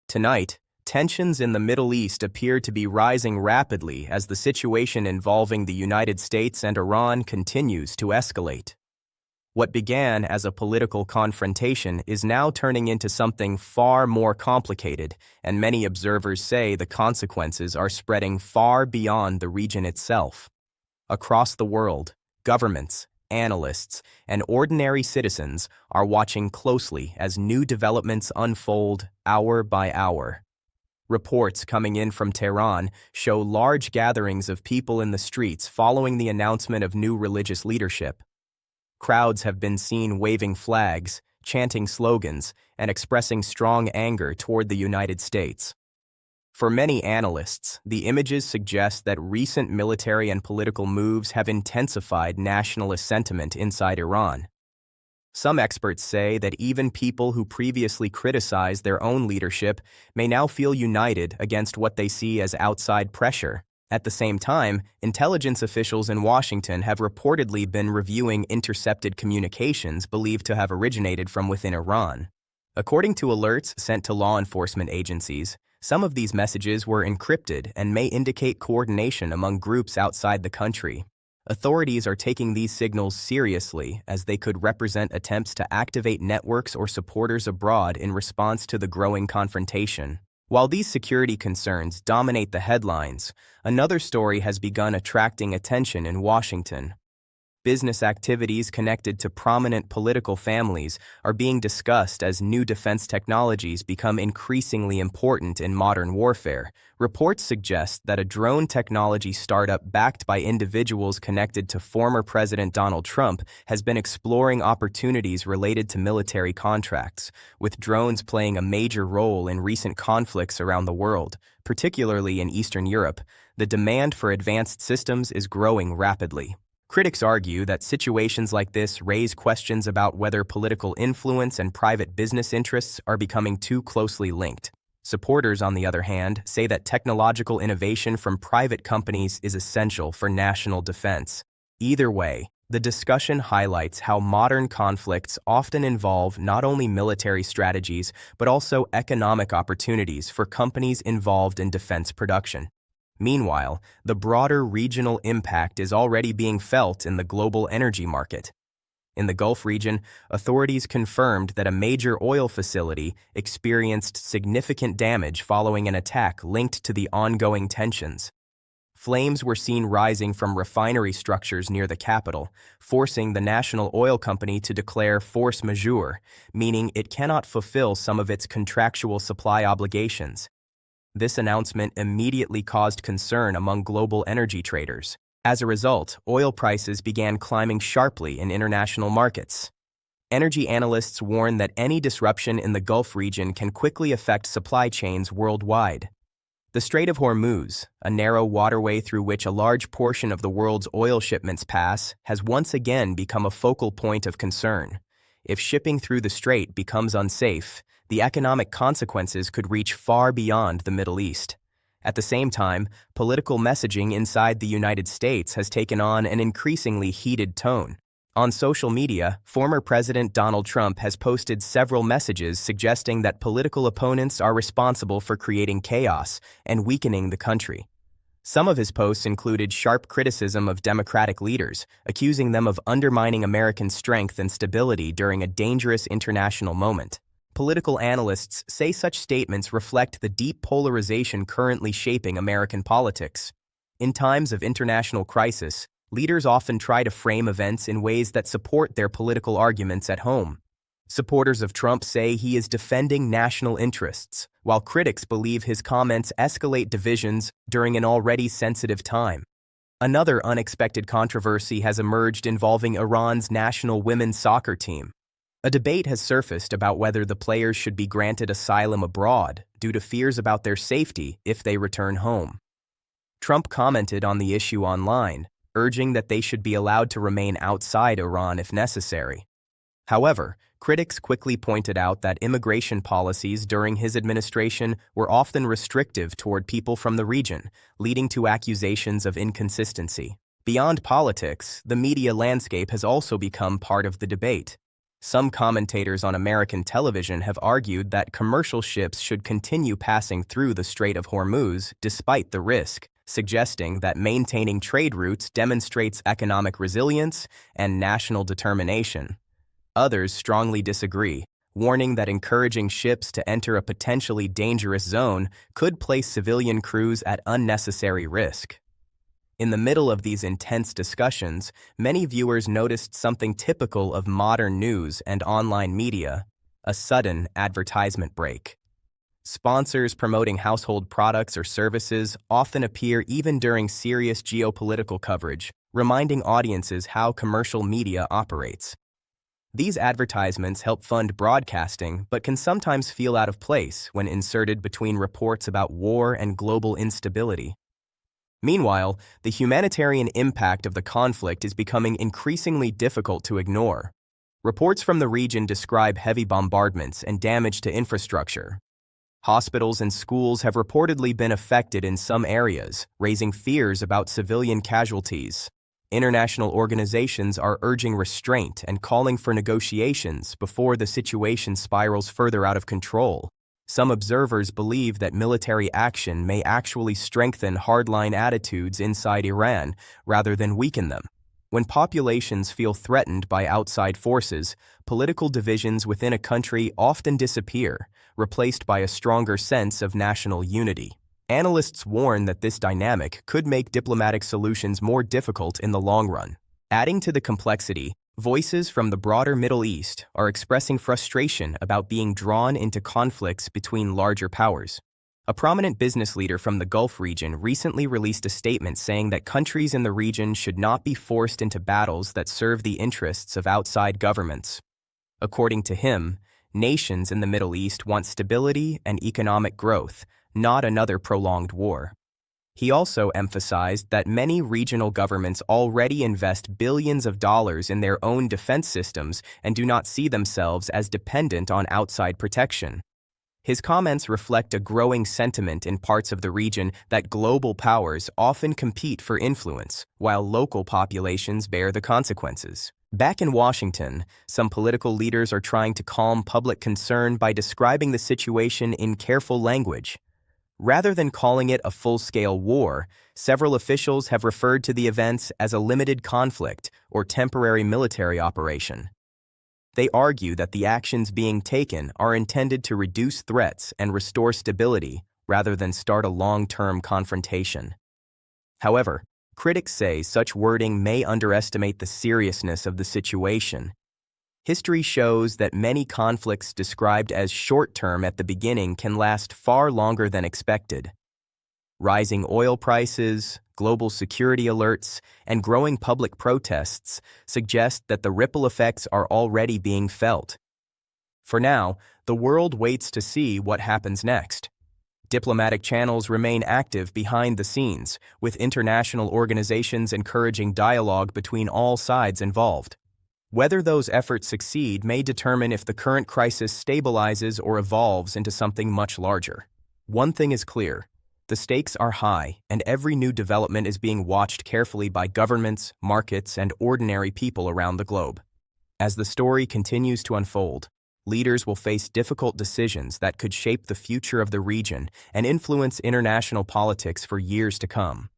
Tonight, tensions in the Middle East appear to be rising rapidly as the situation involving the United States and Iran continues to escalate. What began as a political confrontation is now turning into something far more complicated, and many observers say the consequences are spreading far beyond the region itself. Across the world, governments, analysts, and ordinary citizens are watching closely as new developments unfold hour by hour. Reports coming in from Tehran show large gatherings of people in the streets following the announcement of new religious leadership. Crowds have been seen waving flags, chanting slogans, and expressing strong anger toward the United States. For many analysts, the images suggest that recent military and political moves have intensified nationalist sentiment inside Iran. Some experts say that even people who previously criticized their own leadership may now feel united against what they see as outside pressure. At the same time, intelligence officials in Washington have reportedly been reviewing intercepted communications believed to have originated from within Iran. According to alerts sent to law enforcement agencies, some of these messages were encrypted and may indicate coordination among groups outside the country. Authorities are taking these signals seriously as they could represent attempts to activate networks or supporters abroad in response to the growing confrontation. While these security concerns dominate the headlines, another story has begun attracting attention in Washington. Business activities connected to prominent political families are being discussed as new defense technologies become increasingly important in modern warfare. Reports suggest that a drone technology startup backed by individuals connected to former President Donald Trump has been exploring opportunities related to military contracts, with drones playing a major role in recent conflicts around the world, particularly in Eastern Europe. The demand for advanced systems is growing rapidly. Critics argue that situations like this raise questions about whether political influence and private business interests are becoming too closely linked. Supporters, on the other hand, say that technological innovation from private companies is essential for national defense. Either way, the discussion highlights how modern conflicts often involve not only military strategies but also economic opportunities for companies involved in defense production. Meanwhile, the broader regional impact is already being felt in the global energy market. In the Gulf region, authorities confirmed that a major oil facility experienced significant damage following an attack linked to the ongoing tensions. Flames were seen rising from refinery structures near the capital, forcing the national oil company to declare force majeure, meaning it cannot fulfill some of its contractual supply obligations. This announcement immediately caused concern among global energy traders. As a result, oil prices began climbing sharply in international markets. Energy analysts warn that any disruption in the Gulf region can quickly affect supply chains worldwide. The Strait of Hormuz, a narrow waterway through which a large portion of the world's oil shipments pass, has once again become a focal point of concern. If shipping through the strait becomes unsafe, the economic consequences could reach far beyond the Middle East. At the same time, political messaging inside the United States has taken on an increasingly heated tone. On social media, former President Donald Trump has posted several messages suggesting that political opponents are responsible for creating chaos and weakening the country. Some of his posts included sharp criticism of Democratic leaders, accusing them of undermining American strength and stability during a dangerous international moment. Political analysts say such statements reflect the deep polarization currently shaping American politics. In times of international crisis, leaders often try to frame events in ways that support their political arguments at home. Supporters of Trump say he is defending national interests, while critics believe his comments escalate divisions during an already sensitive time. Another unexpected controversy has emerged involving Iran's national women's soccer team. A debate has surfaced about whether the players should be granted asylum abroad due to fears about their safety if they return home. Trump commented on the issue online, urging that they should be allowed to remain outside Iran if necessary. However, critics quickly pointed out that immigration policies during his administration were often restrictive toward people from the region, leading to accusations of inconsistency. Beyond politics, the media landscape has also become part of the debate. Some commentators on American television have argued that commercial ships should continue passing through the Strait of Hormuz despite the risk, suggesting that maintaining trade routes demonstrates economic resilience and national determination. Others strongly disagree, warning that encouraging ships to enter a potentially dangerous zone could place civilian crews at unnecessary risk. In the middle of these intense discussions, many viewers noticed something typical of modern news and online media: a sudden advertisement break. Sponsors promoting household products or services often appear even during serious geopolitical coverage, reminding audiences how commercial media operates. These advertisements help fund broadcasting, but can sometimes feel out of place when inserted between reports about war and global instability. Meanwhile, the humanitarian impact of the conflict is becoming increasingly difficult to ignore. Reports from the region describe heavy bombardments and damage to infrastructure. Hospitals and schools have reportedly been affected in some areas, raising fears about civilian casualties. International organizations are urging restraint and calling for negotiations before the situation spirals further out of control. Some observers believe that military action may actually strengthen hardline attitudes inside Iran rather than weaken them. When populations feel threatened by outside forces, political divisions within a country often disappear, replaced by a stronger sense of national unity. Analysts warn that this dynamic could make diplomatic solutions more difficult in the long run. Adding to the complexity, voices from the broader Middle East are expressing frustration about being drawn into conflicts between larger powers. A prominent business leader from the Gulf region recently released a statement saying that countries in the region should not be forced into battles that serve the interests of outside governments. According to him, nations in the Middle East want stability and economic growth, not another prolonged war. He also emphasized that many regional governments already invest billions of dollars in their own defense systems and do not see themselves as dependent on outside protection. His comments reflect a growing sentiment in parts of the region that global powers often compete for influence, while local populations bear the consequences. Back in Washington, some political leaders are trying to calm public concern by describing the situation in careful language. Rather than calling it a full-scale war, several officials have referred to the events as a limited conflict or temporary military operation. They argue that the actions being taken are intended to reduce threats and restore stability rather than start a long-term confrontation. However, critics say such wording may underestimate the seriousness of the situation. History shows that many conflicts described as short-term at the beginning can last far longer than expected. Rising oil prices, global security alerts, and growing public protests suggest that the ripple effects are already being felt. For now, the world waits to see what happens next. Diplomatic channels remain active behind the scenes, with international organizations encouraging dialogue between all sides involved. Whether those efforts succeed may determine if the current crisis stabilizes or evolves into something much larger. One thing is clear: the stakes are high, and every new development is being watched carefully by governments, markets, and ordinary people around the globe. As the story continues to unfold, leaders will face difficult decisions that could shape the future of the region and influence international politics for years to come.